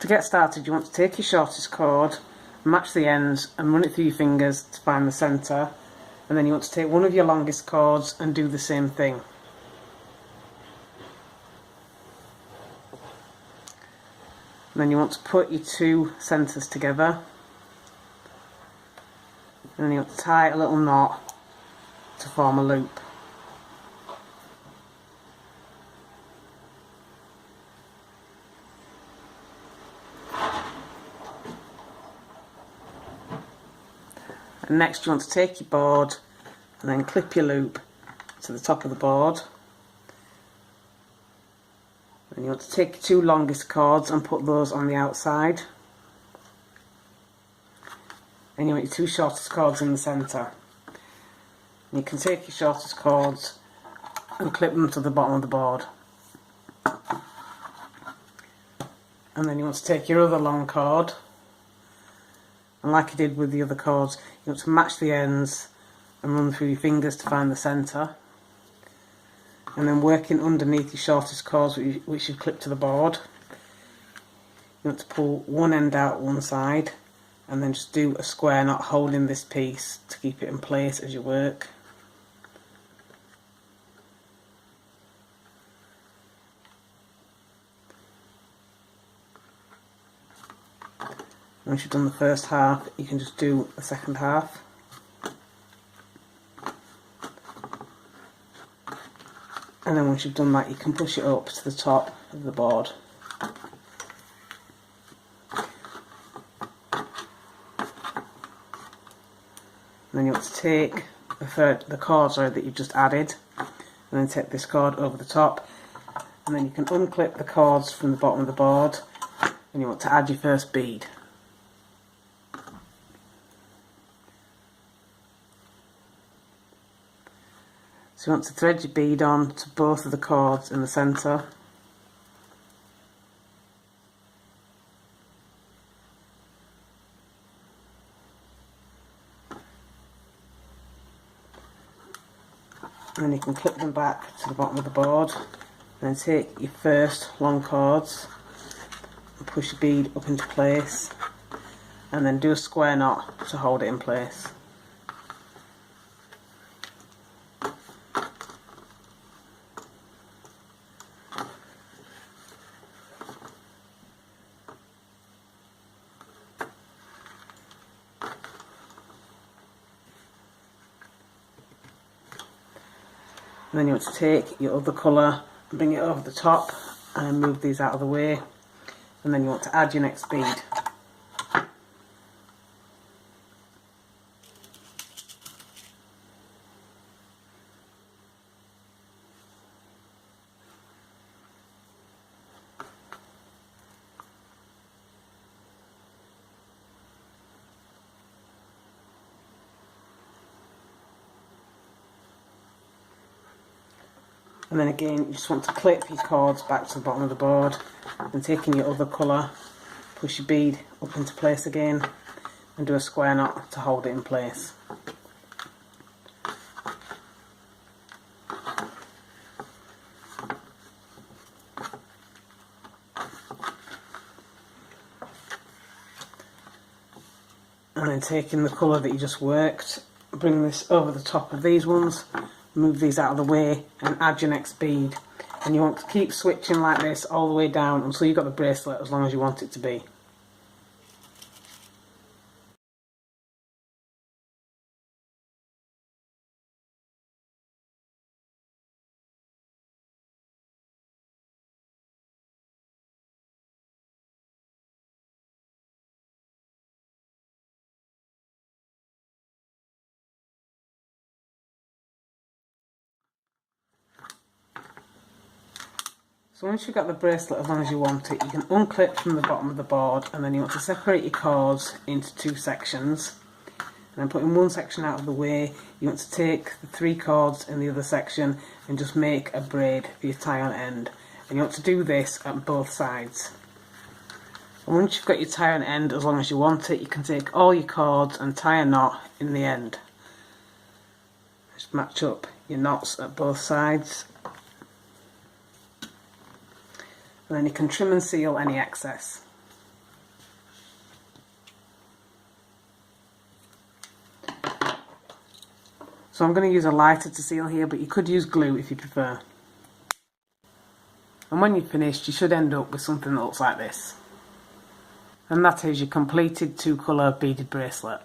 To get started, you want to take your shortest cord, match the ends and run it through your fingers to find the centre, and then you want to take one of your longest cords and do the same thing. And then you want to put your two centres together, and then you want to tie a little knot to form a loop. And next you want to take your board and then clip your loop to the top of the board. And you want to take your two longest cords and put those on the outside. And you want your two shortest cords in the centre. And you can take your shortest cords and clip them to the bottom of the board. And then you want to take your other long cord, and like you did with the other cords, you want to match the ends and run through your fingers to find the centre. And then working underneath your shortest cords which you've clipped to the board, you want to pull one end out one side and then just do a square knot holding this piece to keep it in place as you work. Once you've done the first half, you can just do the second half. And then once you've done that, you can push it up to the top of the board. And then you want to take the cord that you've just added, and then take this cord over the top, and then you can unclip the cords from the bottom of the board, and you want to add your first bead. So you want to thread your bead on to both of the cords in the centre. And then you can clip them back to the bottom of the board, and then take your first long cords and push your bead up into place, and then do a square knot to hold it in place. And then you want to take your other colour and bring it over the top and move these out of the way, and then you want to add your next bead. And then again, you just want to clip your cords back to the bottom of the board, and taking your other colour, push your bead up into place again and do a square knot to hold it in place. And then taking the colour that you just worked, bring this over the top of these ones, move these out of the way and add your next bead. And you want to keep switching like this all the way down until you've got the bracelet as long as you want it to be. So once you've got the bracelet as long as you want it, you can unclip from the bottom of the board, and then you want to separate your cords into two sections. And then putting one section out of the way, you want to take the three cords in the other section and just make a braid for your tie-on end. And you want to do this at both sides. And once you've got your tie-on end as long as you want it, you can take all your cords and tie a knot in the end. Just match up your knots at both sides. And then you can trim and seal any excess. So I'm going to use a lighter to seal here, but you could use glue if you prefer. And when you're finished, you should end up with something that looks like this. And that is your completed 2-colour beaded bracelet.